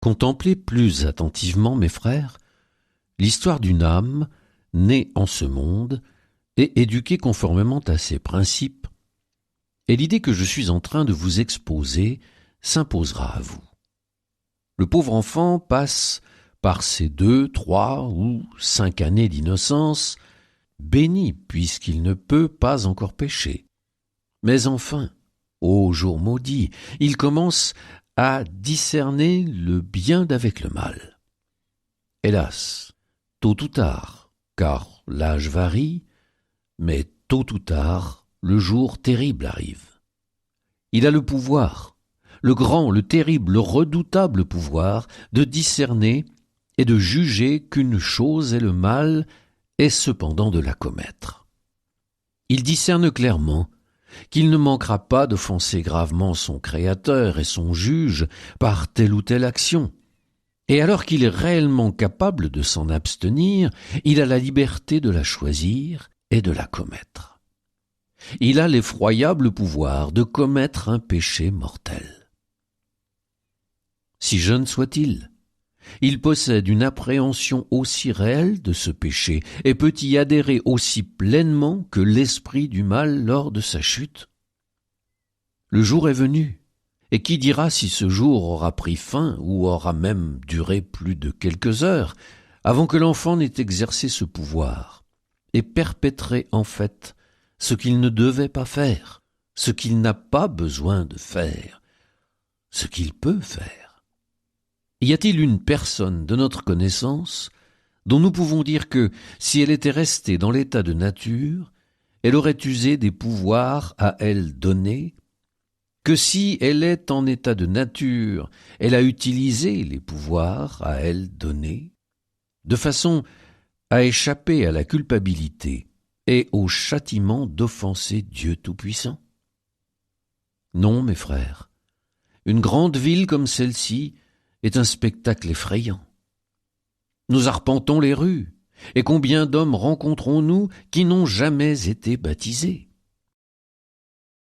Contemplez plus attentivement, mes frères, l'histoire d'une âme née en ce monde et éduquée conformément à ses principes, et l'idée que je suis en train de vous exposer s'imposera à vous. Le pauvre enfant passe par ces 2, 3 ou 5 années d'innocence, béni puisqu'il ne peut pas encore pécher. Mais enfin, ô jour maudit, il commence à discerner le bien d'avec le mal. Hélas, tôt ou tard, car l'âge varie, mais tôt ou tard, le jour terrible arrive. Il a le pouvoir, le grand, le terrible, le redoutable pouvoir de discerner et de juger qu'une chose est le mal et cependant de la commettre. Il discerne clairement qu'il ne manquera pas d'offenser gravement son Créateur et son Juge par telle ou telle action. Et alors qu'il est réellement capable de s'en abstenir, il a la liberté de la choisir et de la commettre. Il a l'effroyable pouvoir de commettre un péché mortel. Si jeune soit-il, il possède une appréhension aussi réelle de ce péché et peut y adhérer aussi pleinement que l'esprit du mal lors de sa chute. Le jour est venu, et qui dira si ce jour aura pris fin ou aura même duré plus de quelques heures avant que l'enfant n'ait exercé ce pouvoir et perpétré en fait ce qu'il ne devait pas faire, ce qu'il n'a pas besoin de faire, ce qu'il peut faire. Y a-t-il une personne de notre connaissance dont nous pouvons dire que, si elle était restée dans l'état de nature, elle aurait usé des pouvoirs à elle donnés, que si elle est en état de nature, elle a utilisé les pouvoirs à elle donnés, de façon à échapper à la culpabilité et au châtiment d'offenser Dieu Tout-Puissant? Non, mes frères, une grande ville comme celle-ci est un spectacle effrayant. Nous arpentons les rues, et combien d'hommes rencontrons-nous qui n'ont jamais été baptisés?